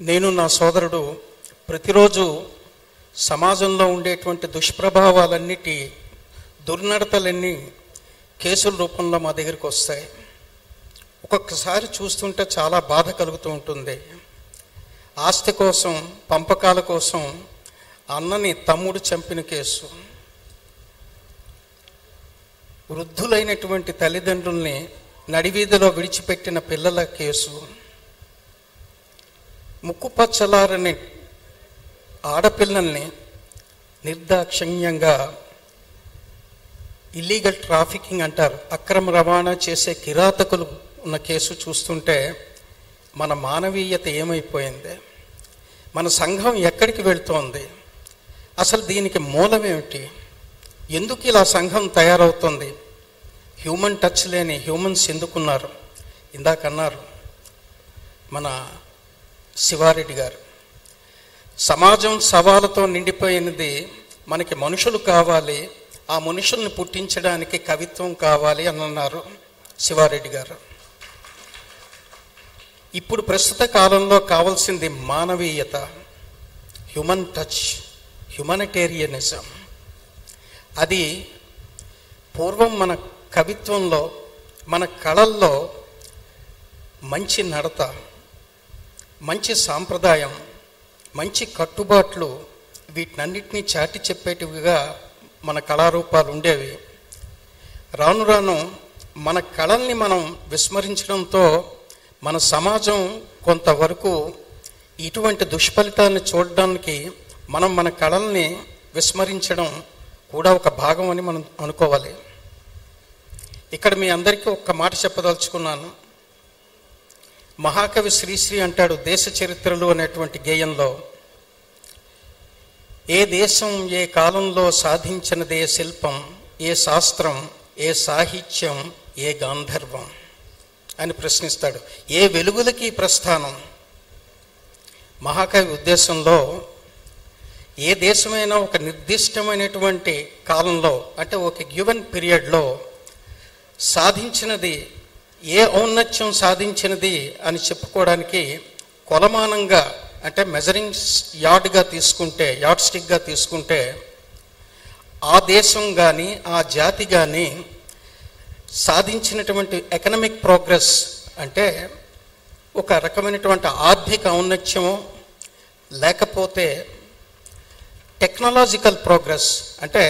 నేను నా సోదరుడు ప్రతిరోజు సమాజంలో ఉండేటువంటి దుష్ప్రభావాలన్నిటి దుర్నడతలన్నీ కేసుల రూపంలో మా దగ్గరికి వస్తాయి. ఒక్కొక్కసారి చూస్తుంటే చాలా బాధ కలుగుతూ ఉంటుంది. ఆస్తి కోసం, పంపకాల కోసం అన్నని తమ్ముడు చంపిన కేసు, వృద్ధులైనటువంటి తల్లిదండ్రుల్ని నడివీధిలో విడిచిపెట్టిన పిల్లల కేసు, ముక్కుపచ్చలారని ఆడపిల్లల్ని నిర్దాక్షిణ్యంగా ఇల్లీగల్ ట్రాఫికింగ్ అంటారు, అక్రమ రవాణా చేసే కిరాతకులు ఉన్న కేసు చూస్తుంటే మన మానవీయత ఏమైపోయింది? మన సంఘం ఎక్కడికి వెళుతోంది? అసలు దీనికి మూలం ఏమిటి? ఎందుకు ఇలా సంఘం తయారవుతుంది? హ్యూమన్ టచ్ లేని హ్యూమన్స్ ఎందుకున్నారు? ఇందాకన్నారు మన శివారెడ్డి గారు, సమాజం సవాలుతో నిండిపోయినది, మనకి మనుషులు కావాలి, ఆ మనుషుల్ని పుట్టించడానికి కవిత్వం కావాలి అని అన్నారు శివారెడ్డి గారు. ఇప్పుడు ప్రస్తుత కాలంలో కావాల్సింది మానవీయత, హ్యూమన్ టచ్, హ్యుమానిటేరియనిజం. అది పూర్వం మన కవిత్వంలో, మన కళల్లో మంచి నడత, మంచి సాంప్రదాయం, మంచి కట్టుబాట్లు, వీటినన్నిటినీ చాటి చెప్పేటివిగా మన కళారూపాలు ఉండేవి. రాను రాను మన కళల్ని మనం విస్మరించడంతో మన సమాజం కొంతవరకు ఇటువంటి దుష్ఫలితాన్ని చూడడానికి మనం మన కళల్ని విస్మరించడం కూడా ఒక భాగం అని మనం అనుకోవాలి. ఇక్కడ మీ అందరికీ ఒక్క మాట చెప్పదలుచుకున్నాను. మహాకవి శ్రీశ్రీ అంటాడు దేశ చరిత్రలు అనేటువంటి గేయంలో, ఏ దేశం ఏ కాలంలో సాధించినదే శిల్పం, ఏ శాస్త్రం, ఏ సాహిత్యం, ఏ గాంధర్వం అని ప్రశ్నిస్తాడు. ఏ వెలుగులకి ప్రస్థానం? మహాకవి ఉద్దేశంలో ఏ దేశమైనా ఒక నిర్దిష్టమైనటువంటి కాలంలో, అంటే ఒక గివెన్ పీరియడ్లో సాధించినది, ఏ ఔన్నత్యం సాధించినది అని చెప్పుకోవడానికి కొలమానంగా, అంటే మెజరింగ్ యార్డ్గా తీసుకుంటే, యార్డ్ స్టిక్గా తీసుకుంటే, ఆ దేశం కానీ ఆ జాతి కానీ సాధించినటువంటి ఎకనామిక్ ప్రోగ్రెస్, అంటే ఒక రకమైనటువంటి ఆర్థిక ఔన్నత్యమో, లేకపోతే టెక్నాలజికల్ ప్రోగ్రెస్, అంటే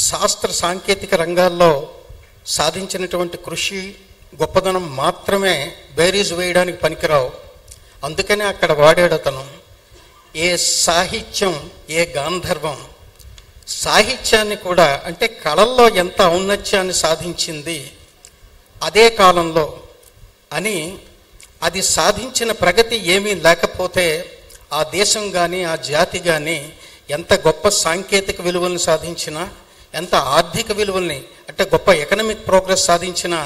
శాస్త్ర సాంకేతిక రంగాల్లో సాధించినటువంటి కృషి, గొప్పదనం మాత్రమే బేరీజ్ వేయడానికి పనికిరావు. అందుకనే అక్కడ వాడాడు అతను, ఏ సాహిత్యం, ఏ గాంధర్వం. సాహిత్యాన్ని కూడా, అంటే కళల్లో ఎంత ఔన్నత్యాన్ని సాధించింది అదే కాలంలో అని, అది సాధించిన ప్రగతి ఏమీ లేకపోతే ఆ దేశం కానీ ఆ జాతి కానీ ఎంత గొప్ప సాంకేతిక విలువల్ని సాధించినా, ఎంత ఆర్థిక విలువల్ని, అంటే గొప్ప ఎకనామిక్ ప్రోగ్రెస్ సాధించినా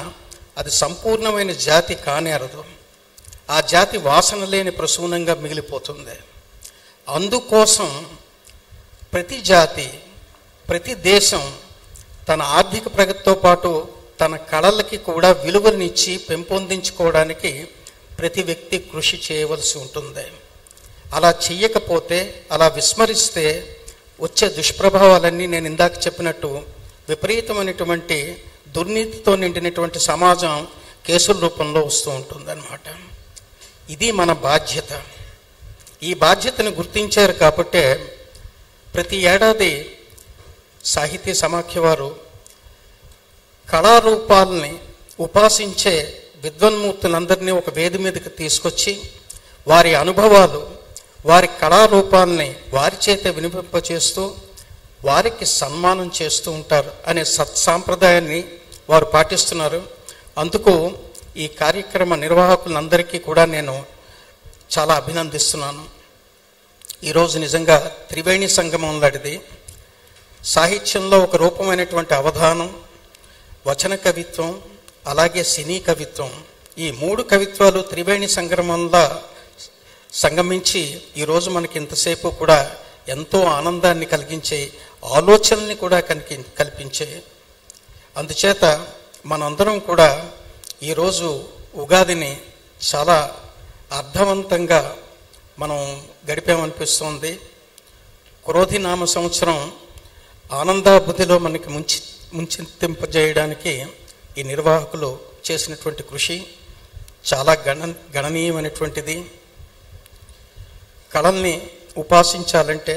అది సంపూర్ణమైన జాతి కానేరదు. ఆ జాతి వాసన లేని ప్రసూనంగా మిగిలిపోతుంది. అందుకోసం ప్రతి జాతి, ప్రతి దేశం తన ఆర్థిక ప్రగతితో పాటు తన కళలకి కూడా విలువనిచ్చి పెంపొందించుకోవడానికి ప్రతి వ్యక్తి కృషి చేయవలసి ఉంటుంది. అలా చెయ్యకపోతే, అలా విస్మరిస్తే వచ్చే దుష్ప్రభావాలన్నీ నేను ఇందాక చెప్పినట్టు విపరీతమైనటువంటి దుర్నీతితో నిండినటువంటి సమాజం కేసుల రూపంలో వస్తూ ఉంటుందన్నమాట. ఇది మన బాధ్యత. ఈ బాధ్యతను గుర్తించారు కాబట్టే ప్రతి ఏడాది సాహితీ సమాఖ్య వారు కళారూపాలని ఉపాసించే విద్వన్మూర్తులందరినీ ఒక వేది మీదకి తీసుకొచ్చి వారి అనుభవాలు, వారి కళారూపాలని వారి చేత వినిపింపచేస్తూ వారికి సన్మానం చేస్తూ ఉంటారు అనే సత్సాంప్రదాయాన్ని వారు పాటిస్తున్నారు. అందుకు ఈ కార్యక్రమ నిర్వాహకులందరికీ కూడా నేను చాలా అభినందిస్తున్నాను. ఈరోజు నిజంగా త్రివేణి సంగమం లాంటిది. సాహిత్యంలో ఒక రూపమైనటువంటి అవధానం, వచన కవిత్వం, అలాగే సినీ కవిత్వం, ఈ మూడు కవిత్వాలు త్రివేణి సంగమంలో సంగమించి ఈరోజు మనకి ఇంతసేపు కూడా ఎంతో ఆనందాన్ని కలిగించే, ఆలోచనల్ని కూడా కల్పించే. అందుచేత మనందరం కూడా ఈరోజు ఉగాదిని చాలా అర్థవంతంగా మనం గడిపామనిపిస్తుంది. క్రోధి నామ సంవత్సరం ఆనందాబుద్ధిలో మనకి ముంచెత్తింపజేయడానికి ఈ నిర్వాహకులు చేసినటువంటి కృషి చాలా గణనీయమైనటువంటిది. కళల్ని ఉపాసించాలంటే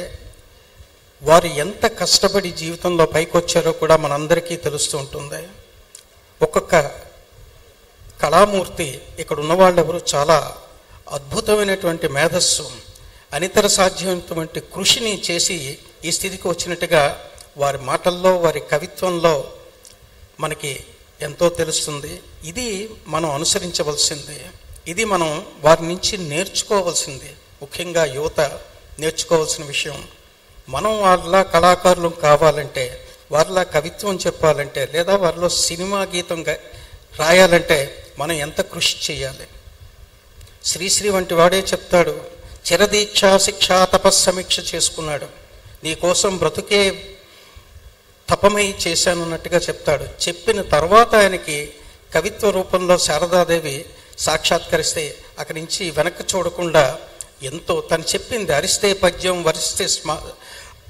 వారు ఎంత కష్టపడి జీవితంలో పైకొచ్చారో కూడా మనందరికీ తెలుస్తూ ఉంటుంది. ఒక్కొక్క కళామూర్తి ఇక్కడ ఉన్నవాళ్ళెవరు చాలా అద్భుతమైనటువంటి మేధస్సు, అనితర సాధ్యమైనటువంటి కృషిని చేసి ఈ స్థితికి వచ్చినట్టుగా వారి మాటల్లో, వారి కవిత్వంలో మనకి ఎంతో తెలుస్తుంది. ఇది మనం అనుసరించవలసింది, ఇది మనం వారి నుంచి నేర్చుకోవాల్సింది. ముఖ్యంగా యువత నేర్చుకోవాల్సిన విషయం. మనం వాళ్ళ కళాకారులు కావాలంటే, వారిలా కవిత్వం చెప్పాలంటే, లేదా వారిలో సినిమా గీతం రాయాలంటే మనం ఎంత కృషి చేయాలి. శ్రీశ్రీ వంటి వాడే చెప్తాడు, చిరదీక్ష శిక్ష తపస్సమీక్ష చేసుకున్నాడు, నీ కోసం బ్రతుకే తపమై చేశాను అన్నట్టుగా చెప్తాడు. చెప్పిన తర్వాత ఆయనకి కవిత్వ రూపంలో శారదాదేవి సాక్షాత్కరిస్తే అక్కడి నుంచి వెనక్కి చూడకుండా ఎంతో తను చెప్పింది, అరిస్తే పద్యం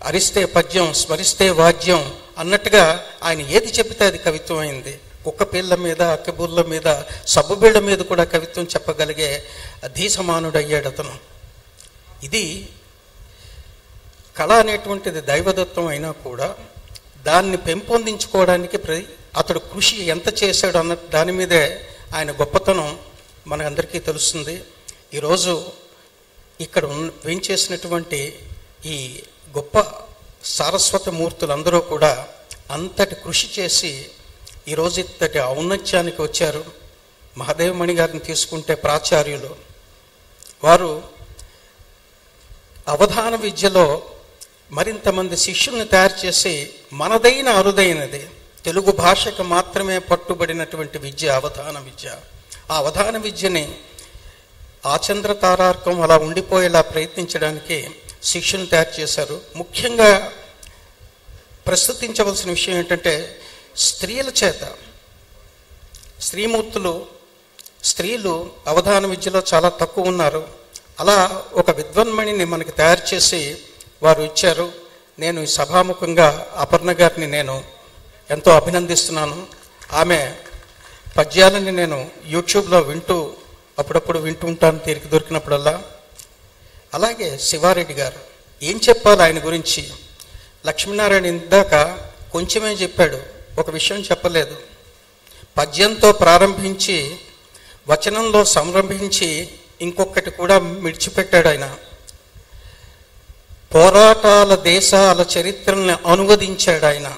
అరిస్తే పద్యం స్మరిస్తే వాద్యం అన్నట్టుగా ఆయన ఏది చెప్తే అది కవిత్వం అయింది. కుక్క పిల్ల మీద, అక్కబుర్ల మీద, సబ్బుబిళ్ళ మీద కూడా కవిత్వం చెప్పగలిగే అధీసమానుడు అయ్యాడు అతను. ఇది కళ అనేటువంటిది దైవదత్వం అయినా కూడా దాన్ని పెంపొందించుకోవడానికి అతడు కృషి ఎంత చేశాడు అన్న దాని మీదే ఆయన గొప్పతనం మనందరికీ తెలుస్తుంది. ఈరోజు ఇక్కడ వేయించేసినటువంటి ఈ గొప్ప సారస్వత మూర్తులందరూ కూడా అంతటి కృషి చేసి ఈరోజు ఇంతటి ఔన్నత్యానికి వచ్చారు. మహాదేవమణి గారిని తీసుకుంటే ప్రాచార్యులు, వారు అవధాన విద్యలో మరింతమంది శిష్యుల్ని తయారు చేసి మనదైన అరుదైనది తెలుగు భాషకు మాత్రమే పట్టుబడినటువంటి విద్య అవధాన విద్య. ఆ అవధాన విద్యని ఆచంద్ర తారార్కం అలా ఉండిపోయేలా ప్రయత్నించడానికి శిష్యుని తయారు చేశారు. ముఖ్యంగా ప్రస్తుతించవలసిన విషయం ఏంటంటే స్త్రీల చేత, స్త్రీలు అవధాన విద్యలో చాలా తక్కువ ఉన్నారు. అలా ఒక విద్వన్మణిని మనకి తయారు చేసి వారు ఇచ్చారు. నేను ఈ సభాముఖంగా అపర్ణ గారిని నేను ఎంతో అభినందిస్తున్నాను. ఆమె పద్యాలని నేను యూట్యూబ్లో అప్పుడప్పుడు వింటూ ఉంటాను తీరిక దొరికినప్పుడల్లా. అలాగే శివారెడ్డి గారు ఏం చెప్పాలి ఆయన గురించి. లక్ష్మీనారాయణ ఇందాక కొంచెమే చెప్పాడు, ఒక విషయం చెప్పలేదు. పద్యంతో ప్రారంభించి వచనంలో సంరంభించి ఇంకొకటి కూడా విడిచిపెట్టాడు ఆయన. పోరాటాల దేశాల చరిత్రల్ని అనువదించాడు ఆయన.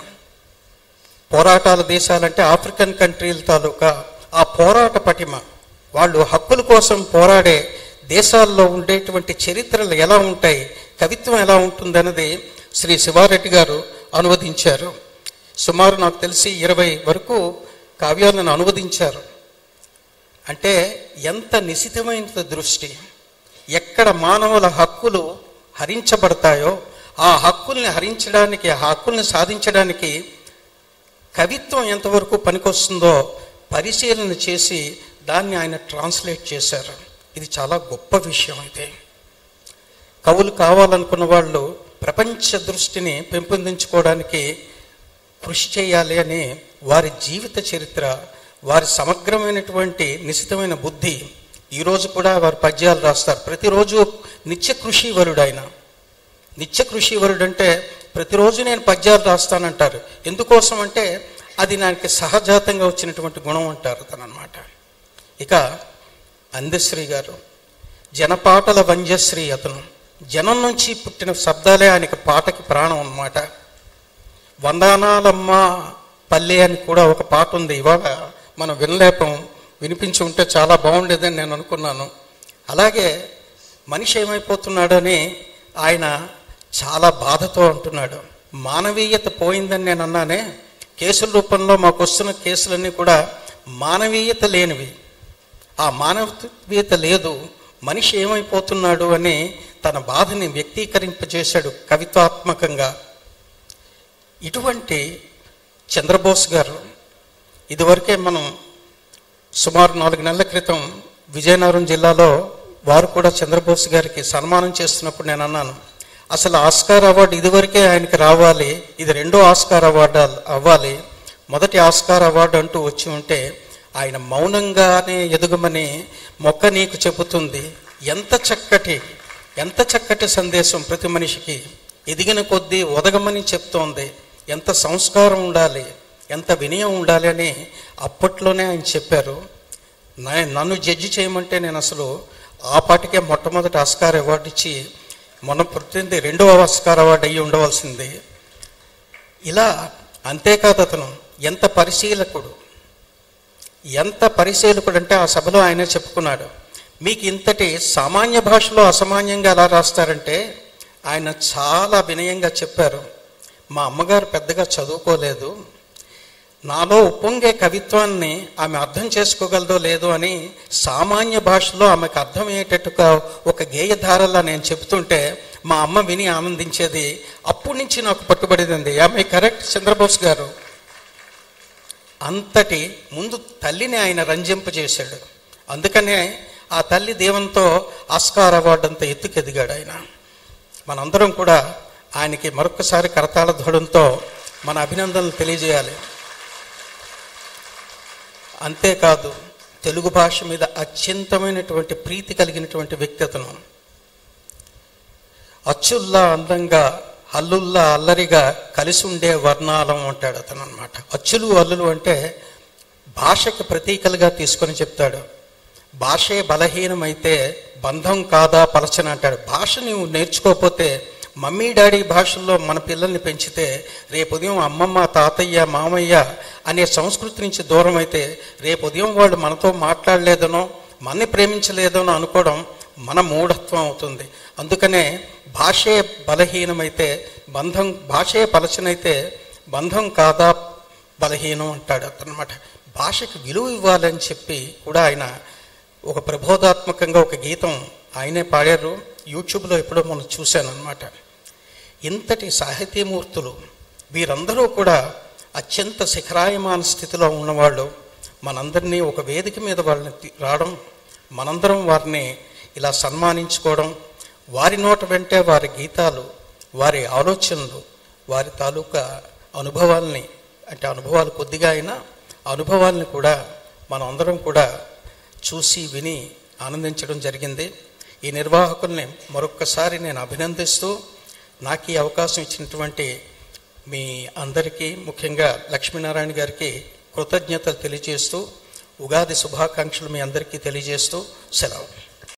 పోరాటాల దేశాలంటే ఆఫ్రికన్ కంట్రీల తాలూకా ఆ పోరాట పటిమ, వాళ్ళు హక్కుల కోసం పోరాడే దేశాల్లో ఉండేటువంటి చరిత్రలు ఎలా ఉంటాయి, కవిత్వం ఎలా ఉంటుంది అన్నది శ్రీ శివారెడ్డి గారు అనువదించారు. సుమారు నాకు తెలిసి 20 వరకు కావ్యాలను అనువదించారు. అంటే ఎంత నిశితమైన దృష్టి. ఎక్కడ మానవుల హక్కులు హరించబడతాయో ఆ హక్కుల్ని హరించడానికి, ఆ హక్కుల్ని సాధించడానికి కవిత్వం ఎంతవరకు పనికొస్తుందో పరిశీలన చేసి దాన్ని ఆయన ట్రాన్స్లేట్ చేశారు. ఇది చాలా గొప్ప విషయం. అయితే కవులు కావాలనుకున్న వాళ్ళు ప్రపంచ దృష్టిని పెంపొందించుకోవడానికి కృషి చేయాలి అని వారి జీవిత చరిత్ర, వారి సమగ్రమైనటువంటి నిశితమైన బుద్ధి, ఈరోజు కూడా వారు పద్యాలు రాస్తారు. ప్రతిరోజు నిత్య కృషివరుడు ఆయన. నిత్య కృషివరుడు అంటే ప్రతిరోజు నేను పద్యాలు రాస్తానంటారు. ఎందుకోసం అంటే అది నాకు సహజాతంగా వచ్చినటువంటి గుణం అంటారు తనమాట. ఇక అందశ్రీ గారు జనపాటల వంజశ్రీ. అతను జనం నుంచి పుట్టిన శబ్దాలే ఆయనకి పాటకి ప్రాణం అన్నమాట. వందనాలమ్మ పల్లె అని కూడా ఒక పాట ఉంది. ఇవాళ మనం వినిపించి ఉంటే చాలా బాగుండేదని నేను అనుకున్నాను. అలాగే మనిషి ఏమైపోతున్నాడని ఆయన చాలా బాధతో అంటున్నాడు. మానవీయత పోయిందని నేను అన్నానే. కేసుల రూపంలో మాకు వస్తున్న కేసులన్నీ కూడా మానవీయత లేనివి. ఆ మానవీయత లేదు, మనిషి ఏమైపోతున్నాడు అని తన బాధని వ్యక్తీకరింపజేశాడు కవిత్వాత్మకంగా. ఇటువంటి చంద్రబోస్ గారు ఇదివరకే మనం సుమారు 4 నెలల క్రితం విజయనగరం జిల్లాలో వారు కూడా చంద్రబోస్ గారికి సన్మానం చేస్తున్నప్పుడు నేను అన్నాను, అసలు ఆస్కార్ అవార్డు ఇదివరకే ఆయనకి రావాలి, ఇది రెండో ఆస్కార్ అవార్డు అవ్వాలి, మొదటి ఆస్కార్ అవార్డు అంటూ వచ్చి ఉంటే ఆయన మౌనంగానే ఎదుగమని మొక్క నీకు చెబుతుంది. ఎంత చక్కటి సందేశం ప్రతి మనిషికి ఎదిగిన కొద్దీ ఒదగమని చెప్తోంది. ఎంత సంస్కారం ఉండాలి, ఎంత వినయం ఉండాలి అని అప్పట్లోనే ఆయన చెప్పారు. నన్ను జడ్జి చేయమంటే నేను అసలు ఆ పాటికే మొట్టమొదటి ఆస్కార్ అవార్డు ఇచ్చి మొన్న పుట్టింది రెండవ ఆస్కార్ అవార్డు అయ్యి ఉండవలసింది. ఇలా అంతేకాదు, అతను ఎంత పరిశీలకుడు అంటే ఆ సభలో ఆయనే చెప్పుకున్నాడు, మీకు ఇంతటి సామాన్య భాషలో అసామాన్యంగా ఎలా రాస్తారంటే ఆయన చాలా వినయంగా చెప్పారు, మా అమ్మగారు పెద్దగా చదువుకోలేదు, నాలో ఉప్పొంగే కవిత్వాన్ని ఆమె అర్థం చేసుకోగలదో లేదో అని సామాన్య భాషలో ఆమెకు అర్థమయ్యేటట్టుగా ఒక గేయధారలా నేను చెబుతుంటే మా అమ్మ విని ఆనందించేది. అప్పటి నుంచి నాకు పట్టుబడింది. ఆమె కరెక్ట్ చంద్రబోస్ గారు. అంతటి ముందు తల్లిని ఆయన రంజింపజేశాడు. అందుకనే ఆ తల్లి దీవంతో ఆస్కార్ అవార్డు అంత ఎత్తుకెదిగాడు ఆయన. మనందరం కూడా ఆయనకి మరొకసారి కరతాళ ధ్వడంతో మన అభినందనలు తెలియజేయాలి. అంతేకాదు, తెలుగు భాష మీద అత్యంతమైనటువంటి ప్రీతి కలిగినటువంటి వ్యక్తి అతను. అచ్చుల్లా అందంగా, హల్లుల్లా అల్లరిగా కలిసి ఉండే వర్ణాలం అంటాడు అతను అనమాట. అచ్చులు అల్లులు అంటే భాషకి ప్రతీకలుగా తీసుకొని చెప్తాడు. భాషే బలహీనమైతే బంధం కాదా పలచన అంటాడు. భాష నీవు నేర్చుకోకపోతే, మమ్మీ డాడీ భాషల్లో మన పిల్లల్ని పెంచితే రేపు ఉదయం అమ్మమ్మ తాతయ్య మామయ్య అనే సంస్కృతి నుంచి దూరం అయితే రేపు ఉదయం వాళ్ళు మనతో మాట్లాడలేదనో మనని ప్రేమించలేదనో అనుకోవడం మన మూఢత్వం అవుతుంది. అందుకనే భాషే బలహీనమైతే భాషే పలచనైతే బంధం కాదా బలహీనం అంటాడు అతనమాట. భాషకు విలువ ఇవ్వాలని చెప్పి కూడా ఆయన ఒక ప్రబోధాత్మకంగా ఒక గీతం ఆయనే పాడారు. యూట్యూబ్లో ఎప్పుడో మనం చూశాను అనమాట. ఇంతటి సాహితీమూర్తులు వీరందరూ కూడా అత్యంత శిఖరాయమాన స్థితిలో ఉన్నవాళ్ళు. మనందరినీ ఒక వేదిక మీద వాళ్ళని రావడం, మనందరం వారిని ఇలా సన్మానించుకోవడం, వారి నోట వెంటే వారి గీతాలు, వారి ఆలోచనలు, వారి తాలూకా అనుభవాల్ని, అంటే అనుభవాలు కొద్దిగా అయినా అనుభవాల్ని కూడా మనం అందరం కూడా చూసి విని ఆనందించడం జరిగింది. ఈ నిర్వాహకుల్ని మరొక్కసారి నేను అభినందిస్తూ, నాకు ఈ అవకాశం ఇచ్చినటువంటి మీ అందరికీ, ముఖ్యంగా లక్ష్మీనారాయణ గారికి కృతజ్ఞతలు తెలియజేస్తూ, ఉగాది శుభాకాంక్షలు మీ అందరికీ తెలియజేస్తూ సెలవు.